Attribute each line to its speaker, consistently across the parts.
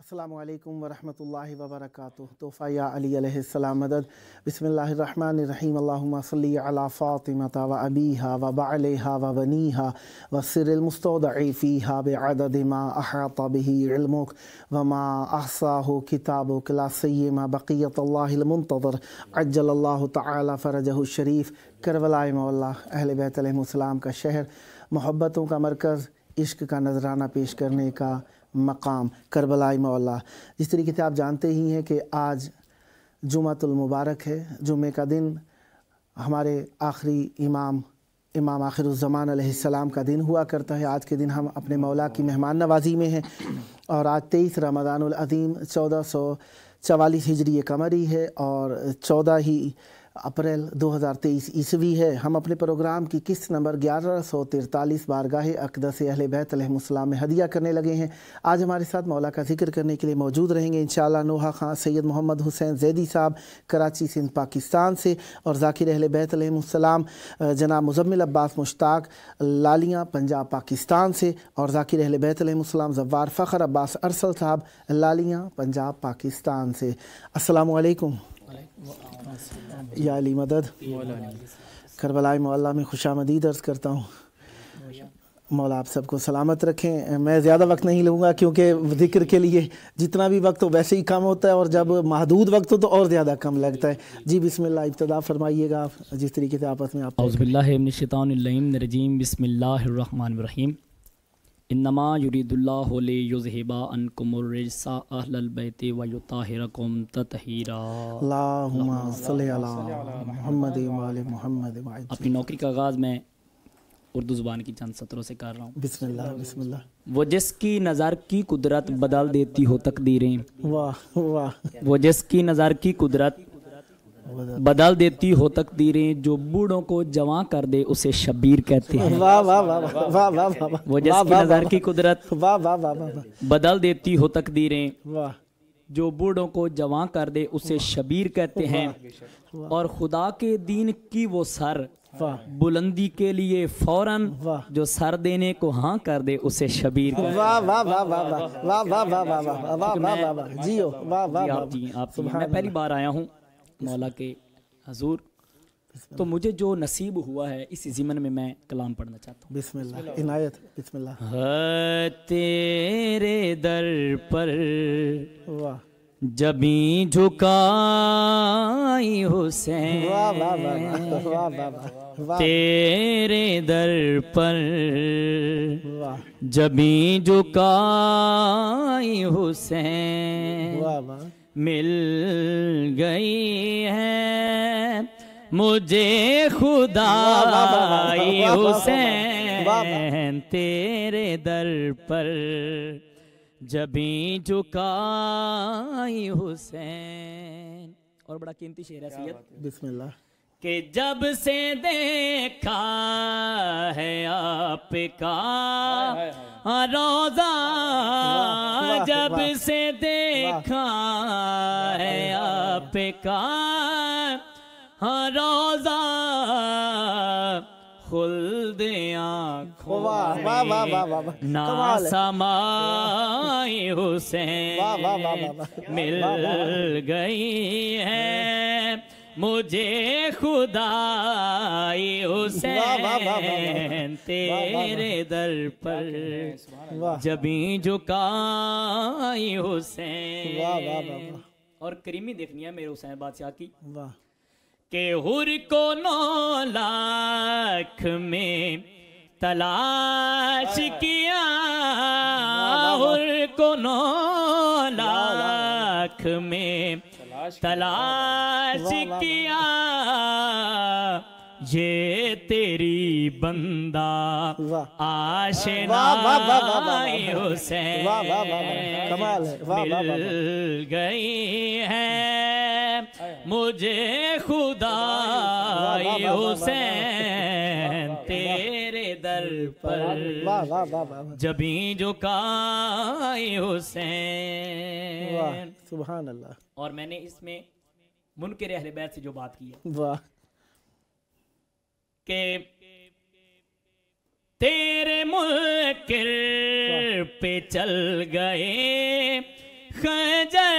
Speaker 1: अस्सलामुअलैकुम वरहमतुल्लाहि वबरकातुहू। तोहफ़ा या अली अलैहिस्सलाम मदद। बिस्मिल्लाहिर्रहमानिर्रहीम। अल्लाहुम्मा सल्ली अला फ़ातिमता व अबीहा व बअलिहा व बनीहा व सिरिल मुस्तौदई फ़ीहा बिअदद मा अहाता बिही इल्मुक व मा अहसाहु किताबुक ला सय्यमा बक़ियतुल्लाहिल मुंतज़र अज्जलल्लाहु तआला फ़रजहु शरीफ। करबलाए मौला अहले बैत अलैहिमुस्सलाम का शहर, मोहब्बतों का मरकज़, इश्क का नजराना पेश करने का मकाम करबलाई मौला। जिस तरीके से आप जानते ही हैं कि आज जुमातुल मुबारक है, जुमे का दिन हमारे आखिरी इमाम आखिरुज़्ज़मान अलैहिस्सलाम का दिन हुआ करता है। आज के दिन हम अपने मौला की मेहमान नवाजी में हैं और आज 23 रमज़ानुल अज़ीम 1444 हिजरी कमरी है और 14 ही अप्रैल 2023 ईस्वी है। हम अपने प्रोग्राम की किस्त नंबर 1143 बारगाह अक़दस अहले बैत अलैहिमुस्सलाम में हदिया करने लगे हैं। आज हमारे साथ मौला का जिक्र करने के लिए मौजूद रहेंगे इंशाअल्लाह नोहा खां सैयद मोहम्मद हुसैन ज़ैदी साहब कराची सिंध पाकिस्तान से, और ज़ाकिर अहले बैत अलैहिमुस्सलाम जनाब मुज़म्मिल अब्बास मुश्ताक लालियाँ पंजाब पाकिस्तान से, और ज़ाकिर अहले बैत अलैहिमुस्सलाम ज़व्वार फ़ख्र अब्बास अरसल साहब लालियाँ पंजाब पाकिस्तान से। अस्सलामु अलैकुम या अली मदद। करबलाई मौला में खुशामदीद अर्ज़ करता हूँ। मौला आप सबको सलामत रखें। मैं ज़्यादा वक्त नहीं लूँगा क्योंकि ज़िक्र के लिए जितना भी वक्त हो वैसे ही कम होता है और जब महदूद वक्त हो तो और ज़्यादा कम लगता है। जी बिस्मिल्लाह, इब्तिदा फरमाइएगा आप जिस तरीके से आपस में आप।
Speaker 2: औज़ुबिल्लाहि मिनश्शैतानिर्रजीम बिस्मिल्लाहिर्रहमानिर्रहीम। इन्नमा युरीदुल्लाहु लियुज़हिबा अन्कुमुर रिज्सा अहलल बैति व युताहिरकुम तत्हीरा।
Speaker 1: अल्लाहुम्मा सल्लि अला मुहम्मद व आलि मुहम्मद।
Speaker 2: अपनी नौकरी का आगाज़ मैं उर्दू ज़ुबान की चंद सत्रों से कर रहा हूँ।
Speaker 1: बिस्मिल्लाह बिस्मिल्लाह।
Speaker 2: वो जिसकी नज़र की कुदरत बदल देती हो तकदीरें,
Speaker 1: वाह वाह।
Speaker 2: वो जिसकी नज़र की कुदरत बदल देती हो तकदीरें, जो बूढ़ों को जवां कर दे उसे शबीर कहते हैं।
Speaker 1: वाह वाह वाह वाह वाह वाह।
Speaker 2: वो जिसकी नज़र की कुदरत
Speaker 1: वाह वाह वाह वाह
Speaker 2: बदल देती हो तकदीरें,
Speaker 1: वाह,
Speaker 2: जो बूढ़ों को जवां कर दे उसे शबीर कहते हैं। और खुदा के दीन की वो सर बुलंदी के लिए फौरन, जो सर देने को हाँ कर दे उसे शबीर कहते हैं।
Speaker 1: वाह वाह वाह वाह वाह वाह वाह वाह वाह वाह वाह वाह। जियो वाह वाह।
Speaker 2: आप मैं पहली बार आया हूँ मौला के हजूर, तो मुझे जो नसीब हुआ है इस ज़िमन में मैं कलाम पढ़ना चाहता हूँ।
Speaker 1: बिस्मिल्लाह इनायत बिस्मिल्लाह।
Speaker 2: तेरे दर पर
Speaker 1: वाह
Speaker 2: जबी झुकाई हुसैन,
Speaker 1: वाह वाह वाह वाह वाह।
Speaker 2: तेरे दर पर
Speaker 1: वाह
Speaker 2: जबी झुकाई हुसैन,
Speaker 1: वाह वाह।
Speaker 2: मिल गई है मुझे खुदाई हुसैन, तेरे दर पर जबी झुकाई हुसैन। और बड़ा कीमती शेर है सैयद।
Speaker 1: बिस्मिल्लाह।
Speaker 2: कि जब से देखा है आपका रोज़ा, जब से देखा है आपका रोज़ा, खुल्द आँखों में ना समाई हुसैन, मिल गई है मुझे खुदाई हुसैन, तेरे दर पर जबी झुकाई हुसैन। और करीमी देखनी है मेरे हुसैन बादशाह की के हुर को 9 लाख में तलाश किया, हुर को 9 लाख में तलाश किया, ये तेरी बंदा आशनाई हुसैन, मिल गई है मुझे खुदा हुसैन तेरे दर पर जबी झुकाए हुसैन।
Speaker 1: सुभान अल्लाह।
Speaker 2: और मैंने इसमें मुनकिर अहले बैत से जो बात की है
Speaker 1: वाह
Speaker 2: कि तेरे मुनकिर पे चल गए खंजर,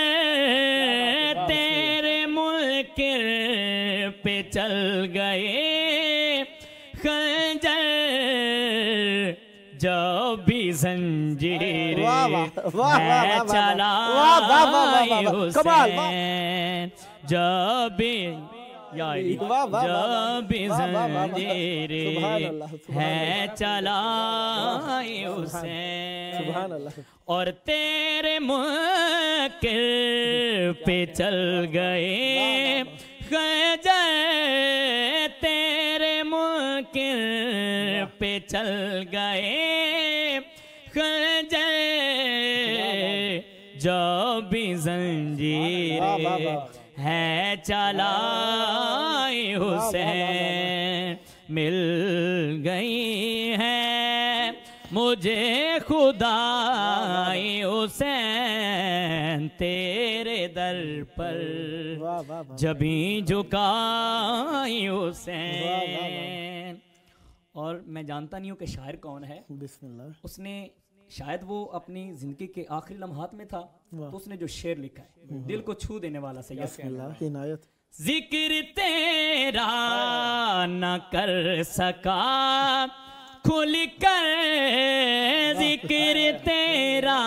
Speaker 2: तेरे मुनकिर पे चल गए खंजर, जब भी जंजीर चलाए हुसैन, जब भी जब भी जंजीर है चलाए हुसैन। और तेरे मुनकिर पे चल गए खंजर, तेरे मुनकिर पे चल गए खंजर, जब भी जंजीर है चलाए हुसैन, मिल गई है मुझे खुदाए हुसैन तेरे दर पर जबी झुकाए हुसैन। और मैं जानता नहीं हूँ कि शायर कौन है, बिस्मिल्लाह। उसने शायद वो अपनी जिंदगी के आखिरी लम्हात में था, तो उसने जो शेर लिखा है दिल को छू देने वाला सही है। जिक्र तेरा न कर सका खुल कर, जिक्र तेरा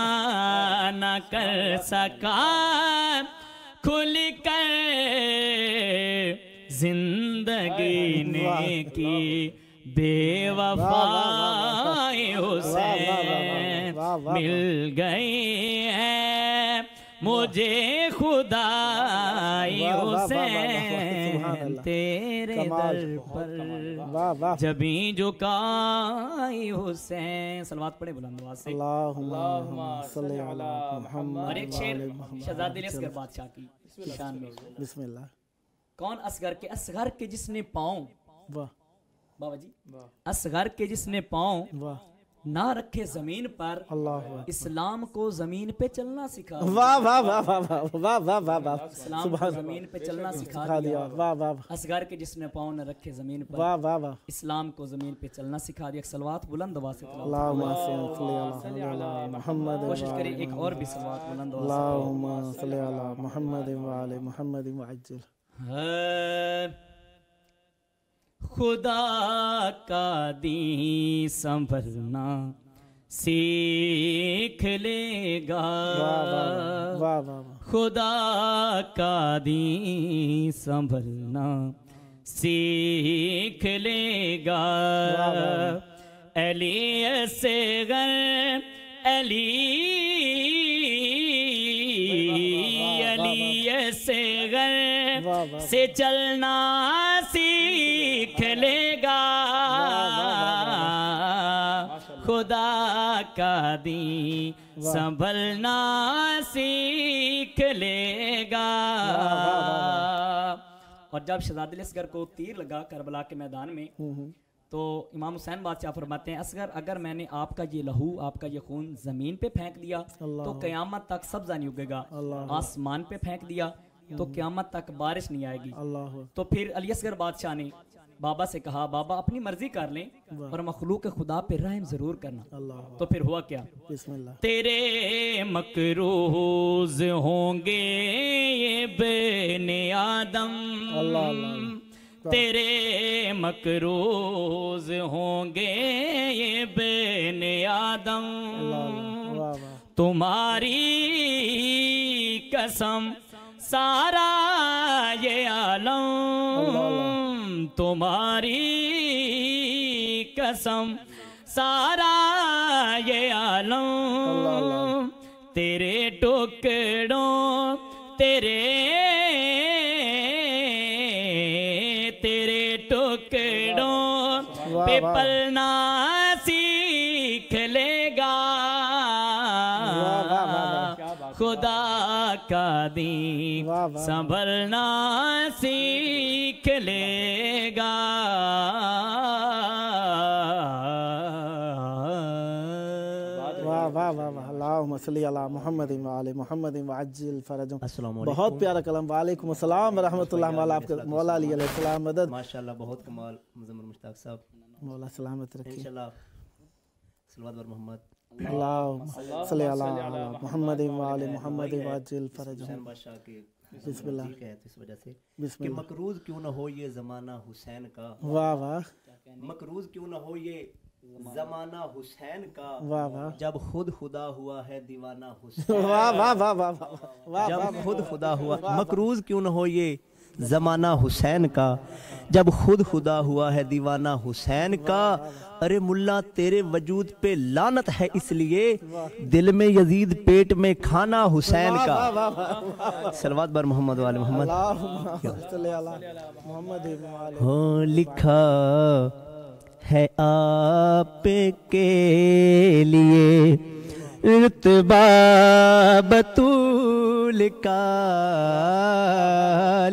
Speaker 2: न कर सका खुल कर, जिंदगी ने की बेवफाए हुसैन, मिल गई है मुझे खुदाए हुसैन तेरे दर पर जबी झुकाए हुसैन। सलवात पढ़े बुलंद आवाज से। और एक शेर शहजादे असगर बादशाह की शान में, बिस्मिल्लाह। कौन असगर के, असगर के जिसने पाँव, वाह बाबा जी, असगर के जिसने पाँव ना रखे जमीन पर, अल्लाह इस्लाम को जमीन पे चलना सिखा। वाह वाह वाह वाह वाह वाह वाह वाह, इस्लाम को जमीन पे चलना सिखा दिया। वाह वाह। असगर के जिसने पाँव न रखे जमीन पर, वाह वाह वाह, इस्लाम को जमीन पे चलना सिखा दिया। सलवात बुलंद आवाज से कोशिश करिए, एक और भी सलवात बुलंद आवाज। खुदा का दीन संभलना सीख लेगा, खुदा का दीन संभलना सीख लेगा। अली असगर अली असगर से चलना सीख लेगा, खुदा का दीन संभलना सीख लेगा। और जब शहजादे असगर को तीर लगा करबला के मैदान में, तो इमाम हुसैन बादशाह फरमाते हैं, असगर अगर मैंने आपका ये लहू, आपका ये खून जमीन पे फेंक दिया तो क़यामत तक सब्ज़ा नहीं उगेगा, आसमान पे फेंक दिया तो क़यामत तक बारिश नहीं आएगी। तो फिर अली असगर बादशाह ने बाबा से कहा, बाबा अपनी मर्जी कर लें और मखलूक खुदा पे रहम जरूर करना। तो फिर हुआ क्या, तेरे मकरूज होंगे ये बने आदम, तेरे मकरूज होंगे ये बने आदम, तुम्हारी कसम सारा ये आलम, तुम्हारी कसम सारा ये आलम, तेरे टुकड़ों तेरे टुकड़ों पे पलना सीख लेगा, खुदा का दीन संभलना सीख लेगा।
Speaker 1: वाह वाह वाह वाह, अल्लाहुम्मा सल्ली अला मुहम्मद व आले मुहम्मद व अज्जिल फरजहुम। बहुत प्यारा कलम। वालेकुम अस्सलाम व रहमतुल्लाहि व आपका मौला अली अलैहि सलाम मदद।
Speaker 3: माशाल्लाह बहुत कमाल मुज़म्मिल मुश्ताक साहब,
Speaker 1: मौला सलामत रखे
Speaker 3: इंशाल्लाह। सल्लल्लाहु अलैहि मोहम्मद,
Speaker 1: अल्लाहुम्मा सल्ली अला मुहम्मद व आले मुहम्मद व अज्जिल फरजहुम।
Speaker 3: हुसैन बादशाह की
Speaker 1: बिस्मिल्लाह
Speaker 3: है तो इस वजह से कि
Speaker 1: बिस्मिल्लाह।
Speaker 3: मकरूज क्यों ना हो ये ज़माना हुसैन का,
Speaker 1: वाह वाह
Speaker 3: मकरूज क्यों ना हो ये ज़माना हुसैन का,
Speaker 1: वाह वाह
Speaker 3: जब खुद खुदा हुआ है दीवाना हुसैन।
Speaker 1: वाह वाह वाह वाह वाह,
Speaker 3: जब खुद खुदा हुआ, मकरूज क्यों ना हो ये ज़माना हुसैन का, जब खुद खुदा हुआ है दीवाना हुसैन का। अरे मुल्ला तेरे वजूद पे लानत है इसलिए, दिल में यजीद पेट में खाना हुसैन का। सलवात बर मोहम्मद वाले मोहम्मद। हो लिखा है आपके लिए रुतबा बतूल का,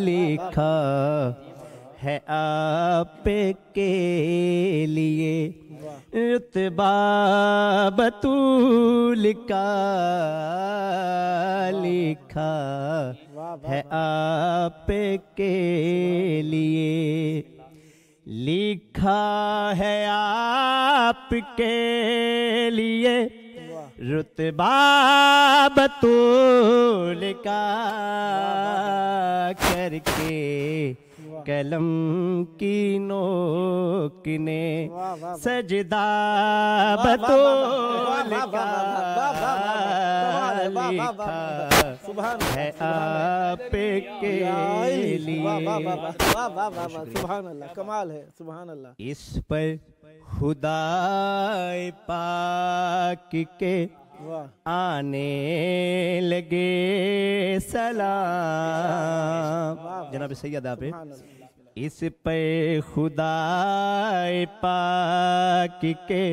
Speaker 3: लिखा है आपके लिए रुतबा बतूल का, लिखा है आपके लिए, लिखा है आपके लिए रुतबा बतूल का, करके कलम की नोक ने सजदा बतूल का, लिखा है आपके लिए।
Speaker 1: सुभान अल्लाह, कमाल है, सुभान अल्लाह।
Speaker 3: इस पर खुदाए पाक के आने लगे सलाम। जनाब सैयद आप इस पे खुदाए पाक के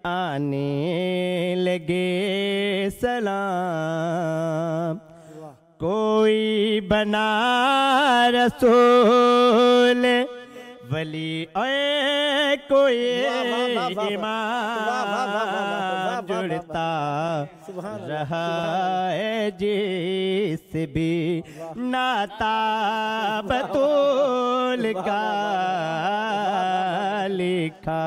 Speaker 3: आने लगे सलाम। कोई बना रसूल वली कोई इमाम जुड़ता रहा है जिस भी नाता बतूल का, लिखा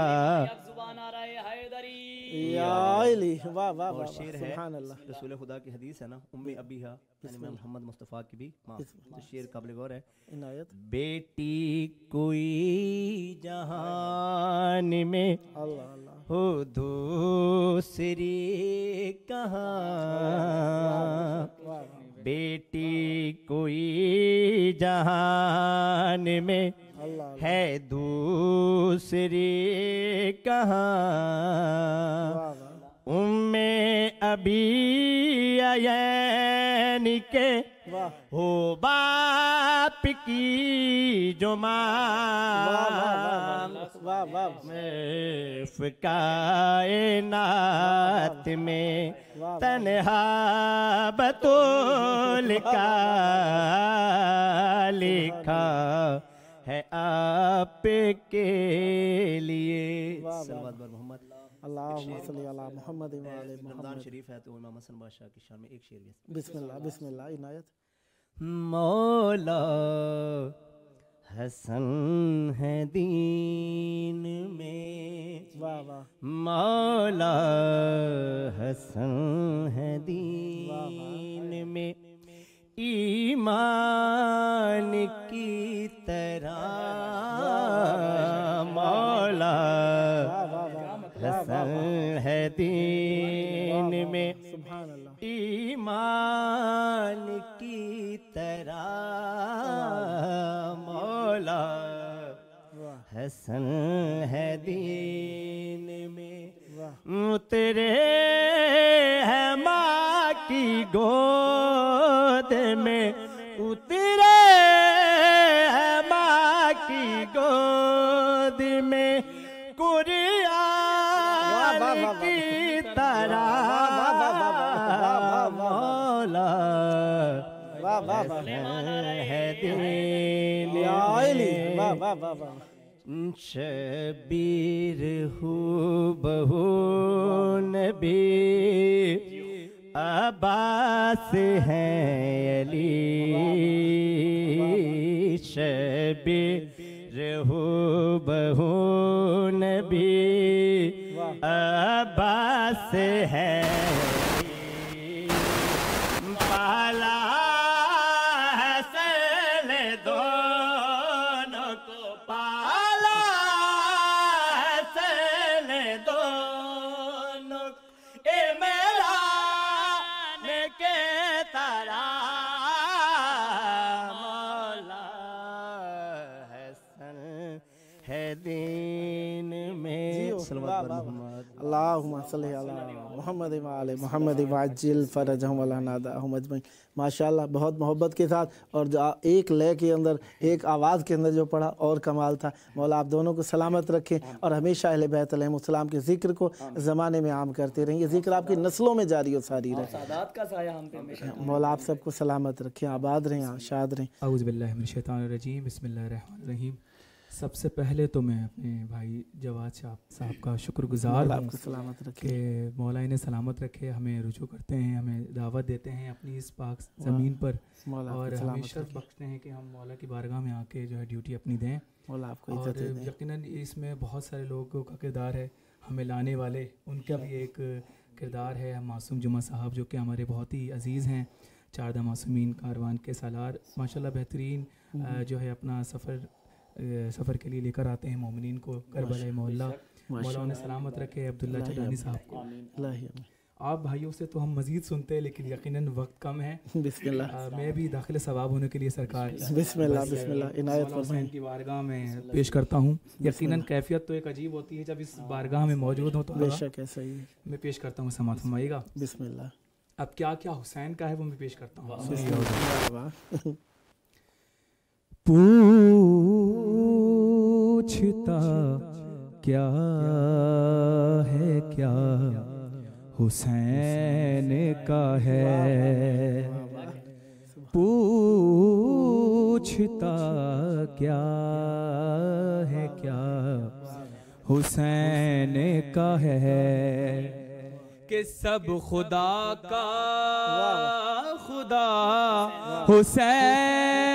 Speaker 1: वाह वाह वाह,
Speaker 3: शेर है
Speaker 1: सुभान अल्लाह।
Speaker 3: रसूल खुदा की हदीस है ना, उम्मी अबीहा यानी मोहम्मद मुस्तफ़ा की भी माँ। तो शेर काबिल गौर है।
Speaker 1: इनायत
Speaker 3: बेटी कोई जहान में
Speaker 1: अल्लाह अल्लाह
Speaker 3: हो दूसरी कहाँ, बेटी कोई जहान में है दूसरी कहाँ, उम्मे अभी अयन के हो बाप की जो माँ, कायनात में तन्हा बतूल का, लिखा है आपके लिए। सल्लल्लाहु अलैहि मोहम्मद।
Speaker 1: अल्लाहुम्मा सल्ली अला मुहम्मद व आले
Speaker 3: रमज़ान
Speaker 1: मुहम्मद।
Speaker 3: शरीफ है तो इमाम हसन बादशाह की शान में एक शेर भी।
Speaker 1: बिस्मिल्लाह बिस्मिल्लाह। इनायत
Speaker 3: मौला हसन है दीन में,
Speaker 1: वाह वाह
Speaker 3: मौला हसन है दीन में, ईमान की तरह मौला हसन है दीन में, ईमान की तरह मौला हसन है दीन में, उतरे है माँ की गोद में, उतरे है माँ की गोद में, कुरान की तरह मौला शबीर हु बहु नबी अब्बास हैं अली शबीर हु बहु नबी अब्बास हैं पाला हसन दोनों को पाला हसन दोनों ए मेरा ने के तारा मौला हसन है दीन में
Speaker 1: अल्लाहुम्मा सल्ली अला मुहम्मद व आले मुहम्मद वाजिल फरजहुम वला नादाहुम अजमईन। माशाअल्लाह बहुत मोहब्बत के साथ और जो एक लय के अंदर एक आवाज़ के अंदर जो पढ़ा और कमाल था। मौला आप दोनों को सलामत रखें और हमेशा अहले बैत अलैहिमुस्सलाम के ज़िक्र को ज़माने में आम करते रहें। ये ज़िक्र आपकी नस्लों में जारी और सारी रहे।
Speaker 2: सादात का साया हम पे हमेशा।
Speaker 1: मौला आप सबको सलामत रखें, आबाद रहें, शाद रहें।
Speaker 4: औज़ु बिल्लाहि मिनश शैतानिर रजीम, बिस्मिल्लाहिर रहमानिर रहीम। सबसे पहले तो मैं अपने भाई जवाद साहब का शुक्रगुजार हूँ कि मौला इन्हें सलामत रखे, हमें रुजू करते हैं, हमें दावत देते हैं अपनी इस पाक ज़मीन पर और हमें शर्फ बख्शते हैं कि हम मौला की बारगाह में आके जो है ड्यूटी अपनी दें।
Speaker 1: मौला आपको
Speaker 4: और यकीनन इसमें बहुत सारे लोगों का किरदार है, हमें लाने वाले उनका भी एक किरदार है। मासूम जुमा साहब जो कि हमारे बहुत ही अजीज़ हैं, चारदा मासूमीन कारवान के सालार माशाल्लाह बेहतरीन जो है अपना सफ़र के लिए लेकर आते हैं मोमिनीन को करबला मोहल्ला। मौला उन्हें सलामत रखे। अब्दुल्ला चडानी साहब को आप भाइयों से तो हम मज़ीद सुनते हैं लेकिन यकीनन वक्त कम है। बिस्मिल्लाह मैं भी दाखिल सवाब होने के लिए सरकार
Speaker 1: बिस्मिल्लाह बिस्मिल्लाह इनायत फरमाएं
Speaker 4: की बारगाह में पेश करता हूँ। यकीनन कैफियत तो एक अजीब होती है जब इस बारगाह में मौजूद हो तो
Speaker 1: बेशक है सही है।
Speaker 4: मैं पेश करता हूँ, समाअत फरमाइएगा।
Speaker 1: बिस्मिल्लाह।
Speaker 4: अब क्या क्या हुसैन का है वो मैं पेश करता हूँ। पूछता क्या है क्या हुसैन का है, पूछता क्या है क्या हुसैन का है कि सब खुदा का खुदा हुसैन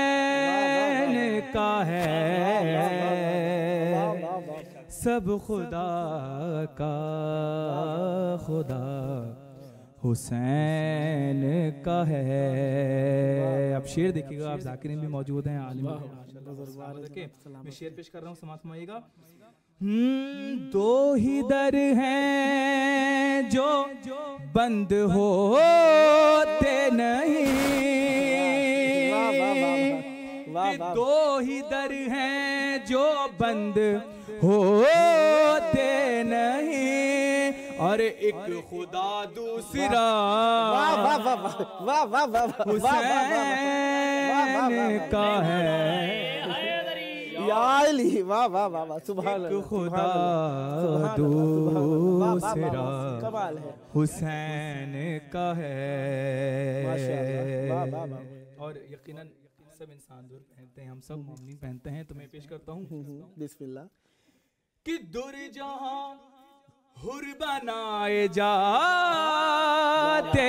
Speaker 4: का है, सब खुदा का खुदा हुसैन का है। अब शेर देखिएगा, आप जाकिरीन भी मौजूद हैं, आलिम मैं शेर पेश कर रहा हूँ, समाअत फरमाइएगा। दो ही दर हैं जो बंद होते नहीं, दो ही दर हैं जो बंद होते नहीं और एक खुदा दूसरा हुसैन का है।
Speaker 1: वाह वाह वाह वाह सुभान अल्लाह।
Speaker 4: खुदा दूसरा हुसैन का है। और यकीनन सब इंसान दूर पहनते हैं, हम सब मोमिन पहनते हैं, तो मैं पेश करता हूँ
Speaker 1: बिस्मिल्लाह।
Speaker 4: कि दुर जहां हुर बनाए जाते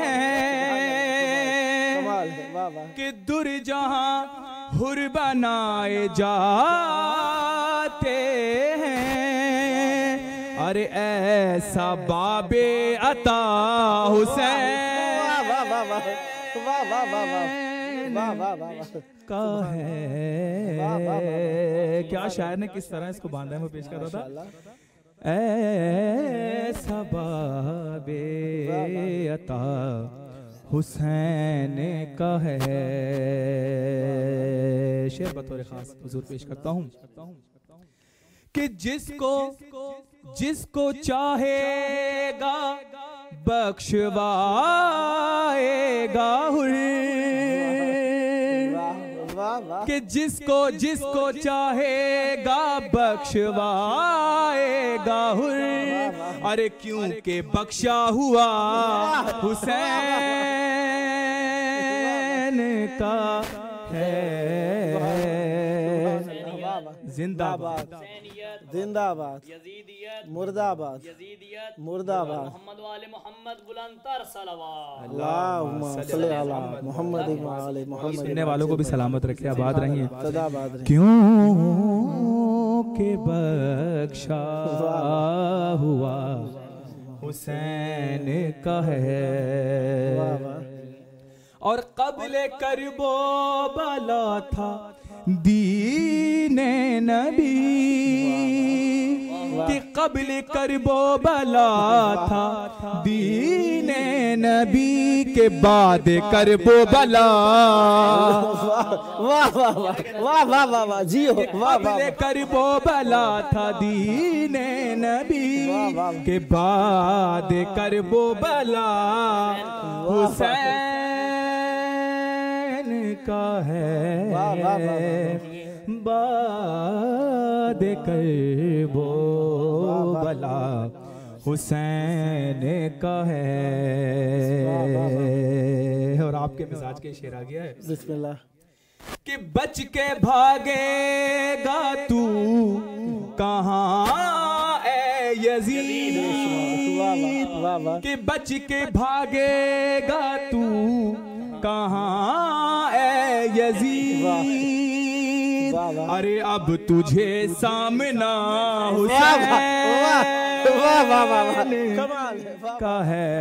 Speaker 4: हैं, कि दुर जहां हुर बनाए जाते हैं, अरे ऐसा बाबे अता हुसैन का है। क्या शायर ने किस तरह इसको बांधा है, मैं पेश कर रहा था। ऐसा बाबे अता हुसैन का है। शेर बतौर खास हुजूर पेश करता हूँ कि जिसको चाहेगा बख्शवाएगा हुर, कि जिसको चाहेगा बख्शवाएगा हुर। अरे क्यों के बख्शा हुआ हुसैन का है। जिंदाबाद
Speaker 1: जिंदाबाद मुर्दाबाद मुर्दाबाद
Speaker 2: मोहम्मद वाले मोहम्मद बुलंदतर सलावत।
Speaker 1: अल्लाहुम्मा सल्ली अला मोहम्मद व आले मोहम्मद।
Speaker 4: सुनने वालों को भी सलामत रखे, आबाद रहिए।
Speaker 1: सदाबाद रहिए।
Speaker 4: क्यों के बख्शा हुआ हुसैन का है, और कबले करबो बला था दीने नबी, कि कबले करबो बला था दीने नबी, के बाद करबो बला।
Speaker 1: वाह वाह वाह वाह वाह वाह वाह जी हो, वाह वाह।
Speaker 4: करबो बला था दीने नबी, के बाद करबो बला हुसैन का है। बाद करबो बला हुसैन का है। और आपके मिजाज के शेर आ गया है।
Speaker 1: बिस्मिल्लाह।
Speaker 4: कि बच के भागेगा तू कहाँ ए यजीद, कि बच के भागेगा तू कहाँ ए यजीद, अरे अब तुझे सामना हुसैन का है,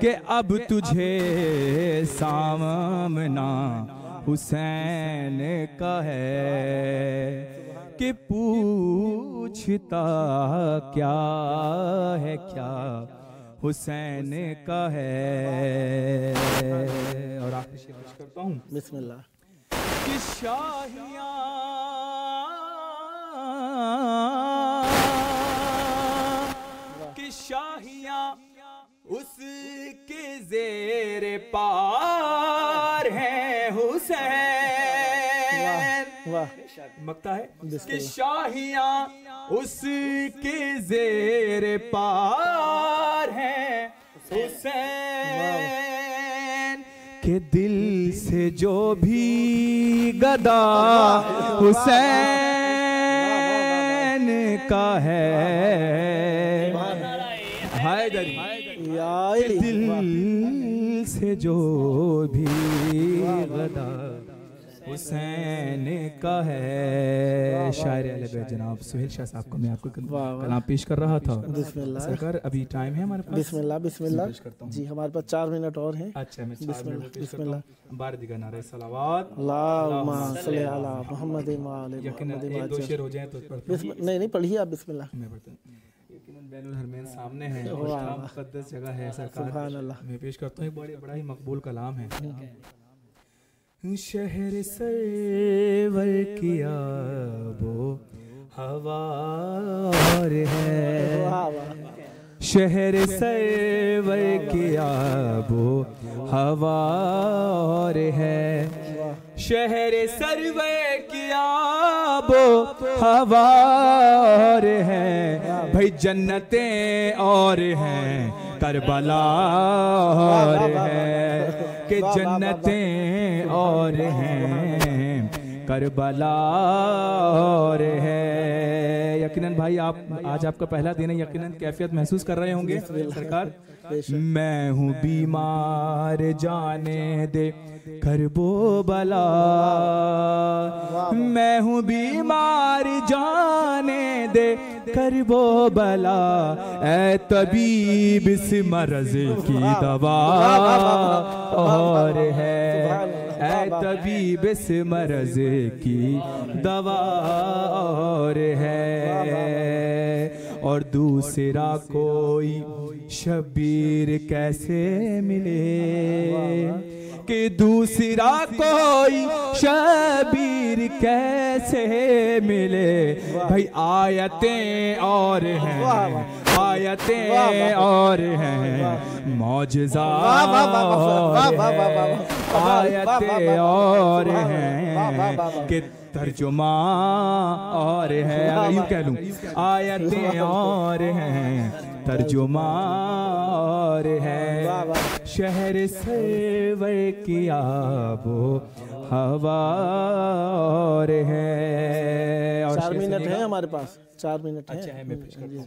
Speaker 4: कि अब तुझे सामना हुसैन का है, कि पूछता क्या है क्या हुसैन का है। और आखिरी शेर पेश करता हूँ।
Speaker 1: बिस्मिल्लाह।
Speaker 4: कि शाहियां उसके जेर पार है हुसैन। मकता है कि शाहियां उसके जेर पार है हुसैन, के दिल से जो भी गदा हुसैन का है, हैदरी दिल से जो भी गदा हुसैन का है। शायर अहले जनाब सुहेल शाह साहब को मैं आपको कलाम पेश कर रहा था। सरकार अभी टाइम है हमारे पास?
Speaker 1: बिस्मिल्लाह बिस्मिल्लाह जी, हमारे पास 4 मिनट और हैं।
Speaker 4: अच्छा मैं बिस्मिल्लाह। बार दिगा नारे सलावत
Speaker 1: अल्लाहुम्मा सल्ली अला मुहम्मद व आले मुहम्मद।
Speaker 4: एक दो शेर हो जाए तो
Speaker 1: नहीं पढ़िए आप। बिस्मिल्लाह।
Speaker 4: मैं पढ़ता हूं। बैनुल हरमैन सामने है, मुक़द्दस जगह है सरकार। सुभान अल्लाह। मैं पेश करता हूं, बड़ा ही मकबूल कलाम है। शहर सरवर किया वो हवार है, शहर सरवर किया वो हवार है, शहर सरवर किया वो हवार है। भाई जन्नतें और हैं करबला और है, कि जन्नतें और हैं करबला और है। यकीनन भाई आप आज आपका पहला दिन है, यकीनन कैफियत महसूस कर रहे होंगे सरकार। मैं हूँ बीमार जाने दे करबो बला, मैं हूँ बीमार जाने दे करबो बला, ऐ तबीब इस मर्ज की दवा और है, ऐ तबीब इस मर्ज की दवा और है। और दूसरा कोई शबीर कैसे मिले, कि दूसरा कोई शबीर कैसे मिले। भाई आयतें और हैं, आयतें और हैं मौजज़ा आयतें और हैं, कि तर्जुमा और है। यूं कह लूं आयतें और हैं तर्जुमान है, शहर सरवर की आबो हवा है। और
Speaker 1: 4 मिनट है हमारे पास, 4 मिनट है।
Speaker 4: अच्छा है, मैं पेश करता हूं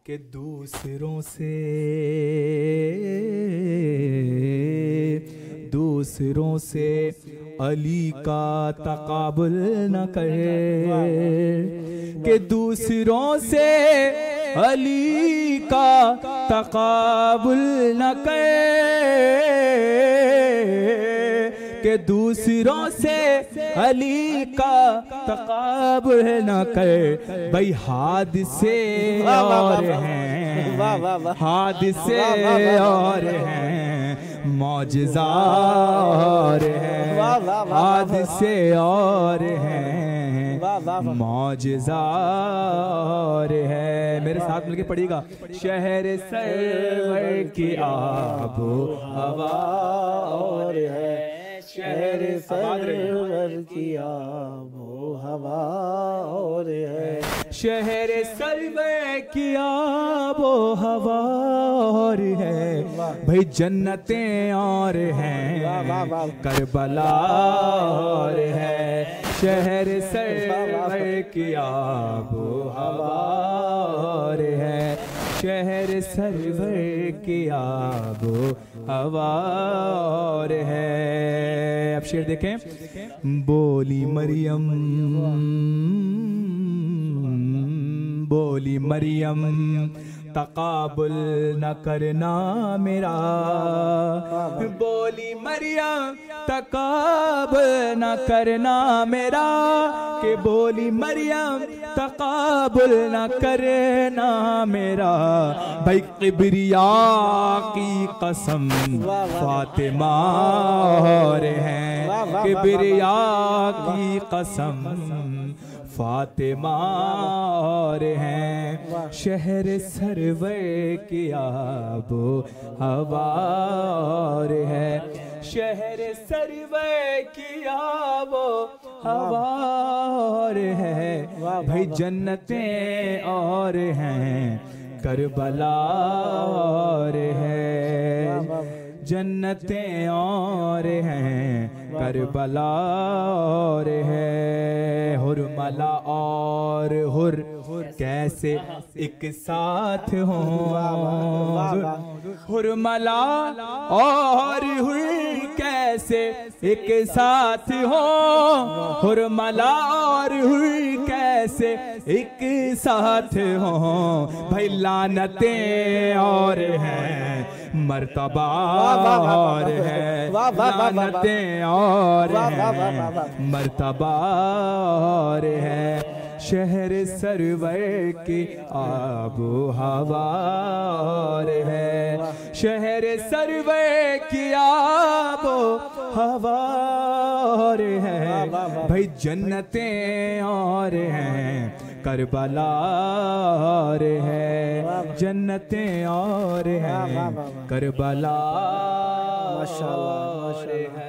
Speaker 4: कि दूसरों से अली का तकाबुल न करे, कि दूसरों से अली का तकाबुल न करे, कि दूसरों से अली का तकाबुल न करे। भाई हादिसे और हैं, हादिसे और हैं, मौजिज़ा और हैं, हादिसे और हैं, मौजिज़ा और है। मेरे साथ मिलके पढ़िएगा, शहर सरवर की आबो हवा और है, शहर सरवर की आबो हवा और है, शहर सरवर की आबो हवा और है। भाई जन्नतें और हैं, करबला और है, शहर सरवर की आबो हवा और है, शहर सरवर की आबो हवा और है। अब शेर देखें, बोली मरियम, बोली मरियम तकाबुल न करना मेरा, बोली मरियम तकाबुल न करना मेरा, कि बोली मरियम तकाबुल न करना मेरा। भाई किबरिया की कसम फातिमा और है, किबरिया की कसम फातिमा और हैं, शहर सरवर की आबो हवा और है, शहर सरवर की आबो हवा और है। भाई जन्नतें और हैं, करबला और है, जन्नतें और हैं, करबला और है। हुरमला और हुर कैसे एक साथ हों, हुरमला और हुर कैसे एक साथ हों, हुरमला और हुर कैसे एक साथ हों। भाई लानतें और हैं, मर्तबा और है, लानतें और हैं, मर्तबा और है, शहर सरवर की आबो हवा और है, शहर सरवर की आबो हवा और है। भाई जन्नतें और हैं, करबला और है, जन्नतें और हैं, करबला और है।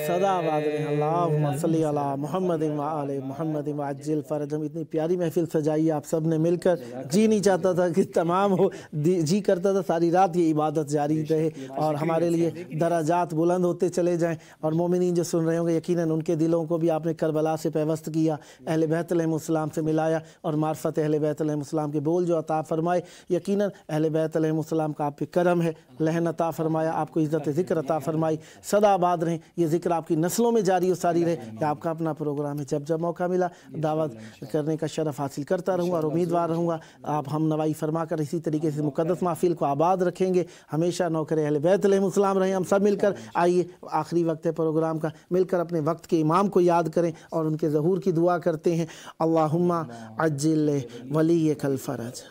Speaker 1: सदा आबाद रहे। अल्लाहुम्मा सल्ली अला मुहम्मद व आले मुहम्मद व अज्जिल फरजम। इतनी प्यारी महफिल सजाई आप सब ने मिलकर, जी नहीं चाहता था कि तमाम हो, जी करता था सारी रात ये इबादत जारी रहे और हमारे लिए दराजात बुलंद होते चले जाएं। और मोमिनीन जो सुन रहे होंगे, यकीनन उनके दिलों को भी आपने करबला से पैवस्त किया, अहले बैत अलैहिमुस्सलाम से मिलाया और मार्फत अहले बैत अलैहिमुस्सलाम के बोल जो अता फरमाए। यकीनन अहले बैत अलैहिमुस्सलाम का आप पे करम है, लहन अता फरमाया, आपको इज़्ज़त ज़िक्र अता फरमाई। सदा आबाद रहें, ये ज़िक्र आपकी नस्लों में जारी और सारी रहे। ये आपका अपना प्रोग्राम है, जब जब मौका मिला दावत करने का शरफ़ हासिल करता रहूँगा और उम्मीदवार रहूँगा आप हम नवाई फरमा कर इसी तरीके से मुक़द्दस महफिल को आबाद रखेंगे। हमेशा नौकर अहले बैत अलैहिमुस्सलाम रहें। हम सब मिलकर आइए, आखिरी वक्त है प्रोग्राम का, मिलकर अपने वक्त के इमाम को याद करें और उनके ज़हूर की दुआ करते हैं। अल्लाहुम्मा अज्जिल वलीयकल फ़रज।